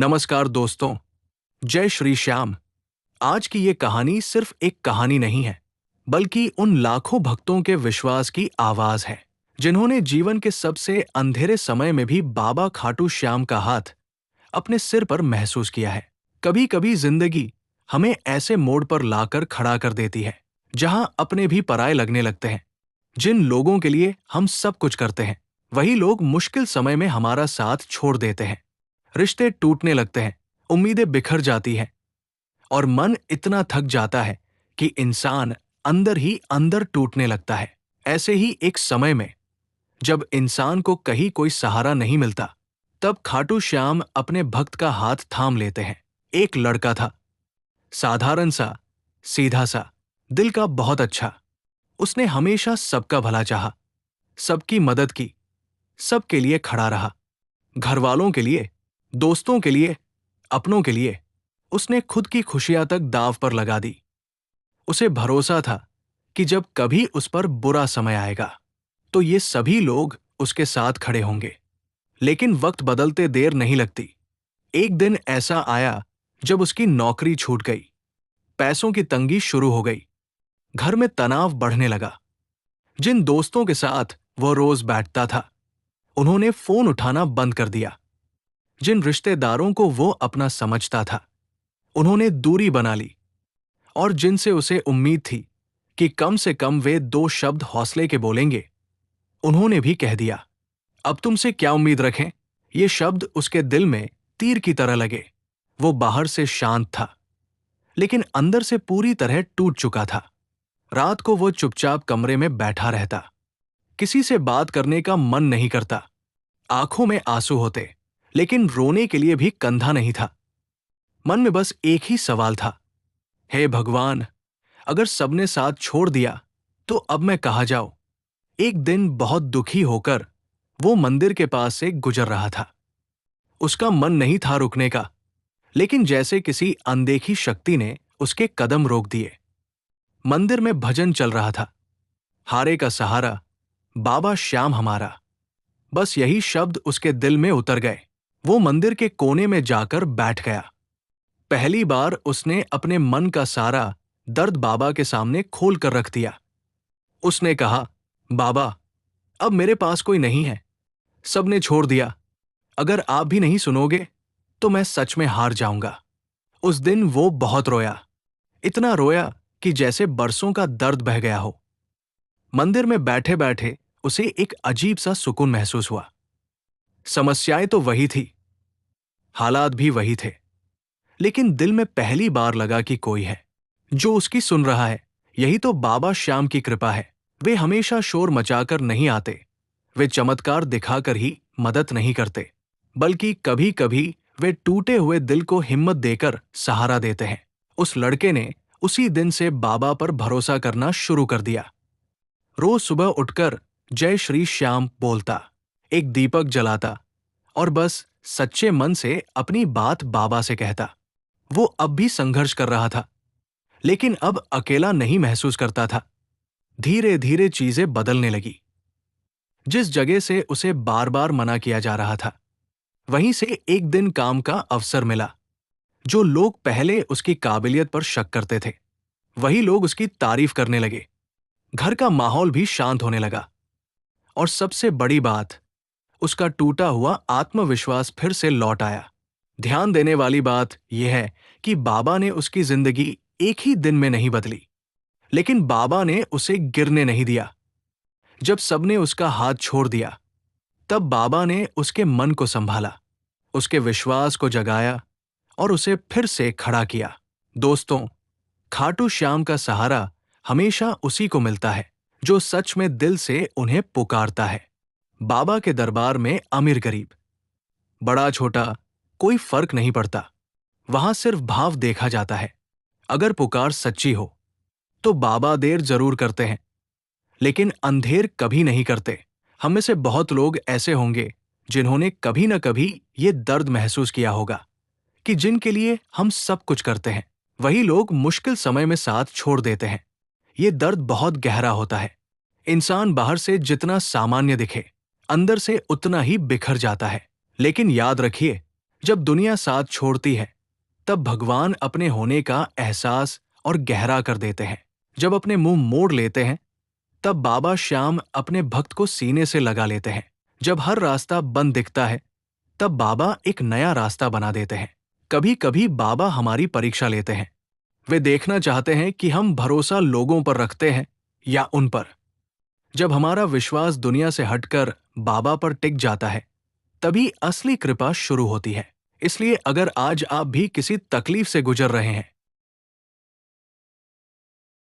नमस्कार दोस्तों, जय श्री श्याम। आज की ये कहानी सिर्फ एक कहानी नहीं है, बल्कि उन लाखों भक्तों के विश्वास की आवाज है, जिन्होंने जीवन के सबसे अंधेरे समय में भी बाबा खाटू श्याम का हाथ अपने सिर पर महसूस किया है। कभी कभी जिंदगी हमें ऐसे मोड़ पर लाकर खड़ा कर देती है, जहां अपने भी पराये लगने लगते हैं। जिन लोगों के लिए हम सब कुछ करते हैं, वही लोग मुश्किल समय में हमारा साथ छोड़ देते हैं। रिश्ते टूटने लगते हैं, उम्मीदें बिखर जाती हैं और मन इतना थक जाता है कि इंसान अंदर ही अंदर टूटने लगता है। ऐसे ही एक समय में जब इंसान को कहीं कोई सहारा नहीं मिलता, तब खाटू श्याम अपने भक्त का हाथ थाम लेते हैं। एक लड़का था, साधारण सा, सीधा सा, दिल का बहुत अच्छा। उसने हमेशा सबका भला चाहा, सबकी मदद की, सबके लिए खड़ा रहा। घर वालों के लिए, दोस्तों के लिए, अपनों के लिए उसने खुद की खुशियां तक दांव पर लगा दी। उसे भरोसा था कि जब कभी उस पर बुरा समय आएगा तो ये सभी लोग उसके साथ खड़े होंगे। लेकिन वक्त बदलते देर नहीं लगती। एक दिन ऐसा आया जब उसकी नौकरी छूट गई, पैसों की तंगी शुरू हो गई, घर में तनाव बढ़ने लगा। जिन दोस्तों के साथ वो रोज बैठता था, उन्होंने फोन उठाना बंद कर दिया। जिन रिश्तेदारों को वो अपना समझता था, उन्होंने दूरी बना ली। और जिनसे उसे उम्मीद थी कि कम से कम वे 2 शब्द हौसले के बोलेंगे, उन्होंने भी कह दिया। अब तुमसे क्या उम्मीद रखें? ये शब्द उसके दिल में तीर की तरह लगे। वो बाहर से शांत था, लेकिन अंदर से पूरी तरह टूट चुका था। रात को वो चुपचाप कमरे में बैठा रहता, किसी से बात करने का मन नहीं करता। आंखों में आंसू होते, लेकिन रोने के लिए भी कंधा नहीं था। मन में बस एक ही सवाल था, हे भगवान, अगर सबने साथ छोड़ दिया तो अब मैं कहाँ जाऊं? एक दिन बहुत दुखी होकर वो मंदिर के पास से गुजर रहा था। उसका मन नहीं था रुकने का, लेकिन जैसे किसी अनदेखी शक्ति ने उसके कदम रोक दिए। मंदिर में भजन चल रहा था, हारे का सहारा, बाबा श्याम हमारा। बस यही शब्द उसके दिल में उतर गए। वो मंदिर के कोने में जाकर बैठ गया। पहली बार उसने अपने मन का सारा दर्द बाबा के सामने खोल कर रख दिया। उसने कहा, बाबा, अब मेरे पास कोई नहीं है, सबने छोड़ दिया। अगर आप भी नहीं सुनोगे तो मैं सच में हार जाऊंगा। उस दिन वो बहुत रोया, इतना रोया कि जैसे बरसों का दर्द बह गया हो। मंदिर में बैठे बैठे उसे एक अजीब सा सुकून महसूस हुआ। समस्याएं तो वही थी, हालात भी वही थे, लेकिन दिल में पहली बार लगा कि कोई है जो उसकी सुन रहा है। यही तो बाबा श्याम की कृपा है। वे हमेशा शोर मचाकर नहीं आते, वे चमत्कार दिखाकर ही मदद नहीं करते, बल्कि कभी कभी वे टूटे हुए दिल को हिम्मत देकर सहारा देते हैं। उस लड़के ने उसी दिन से बाबा पर भरोसा करना शुरू कर दिया। रोज सुबह उठकर जय श्री श्याम बोलता, एक दीपक जलाता और बस सच्चे मन से अपनी बात बाबा से कहता। वो अब भी संघर्ष कर रहा था, लेकिन अब अकेला नहीं महसूस करता था। धीरे धीरे चीजें बदलने लगी। जिस जगह से उसे बार बार मना किया जा रहा था, वहीं से एक दिन काम का अवसर मिला। जो लोग पहले उसकी काबिलियत पर शक करते थे, वही लोग उसकी तारीफ करने लगे। घर का माहौल भी शांत होने लगा। और सबसे बड़ी बात, उसका टूटा हुआ आत्मविश्वास फिर से लौट आया। ध्यान देने वाली बात यह है कि बाबा ने उसकी जिंदगी एक ही दिन में नहीं बदली, लेकिन बाबा ने उसे गिरने नहीं दिया। जब सबने उसका हाथ छोड़ दिया, तब बाबा ने उसके मन को संभाला, उसके विश्वास को जगाया और उसे फिर से खड़ा किया। दोस्तों, खाटू श्याम का सहारा हमेशा उसी को मिलता है जो सच में दिल से उन्हें पुकारता है। बाबा के दरबार में अमीर गरीब, बड़ा छोटा, कोई फर्क नहीं पड़ता। वहां सिर्फ भाव देखा जाता है। अगर पुकार सच्ची हो तो बाबा देर जरूर करते हैं, लेकिन अंधेर कभी नहीं करते। हम में से बहुत लोग ऐसे होंगे जिन्होंने कभी न कभी ये दर्द महसूस किया होगा कि जिनके लिए हम सब कुछ करते हैं, वही लोग मुश्किल समय में साथ छोड़ देते हैं। ये दर्द बहुत गहरा होता है। इंसान बाहर से जितना सामान्य दिखे, अंदर से उतना ही बिखर जाता है। लेकिन याद रखिए, जब दुनिया साथ छोड़ती है, तब भगवान अपने होने का एहसास और गहरा कर देते हैं। जब अपने मुंह मोड़ लेते हैं, तब बाबा श्याम अपने भक्त को सीने से लगा लेते हैं। जब हर रास्ता बंद दिखता है, तब बाबा एक नया रास्ता बना देते हैं। कभी कभी बाबा हमारी परीक्षा लेते हैं। वे देखना चाहते हैं कि हम भरोसा लोगों पर रखते हैं या उन पर। जब हमारा विश्वास दुनिया से हटकर बाबा पर टिक जाता है, तभी असली कृपा शुरू होती है। इसलिए अगर आज आप भी किसी तकलीफ से गुजर रहे हैं,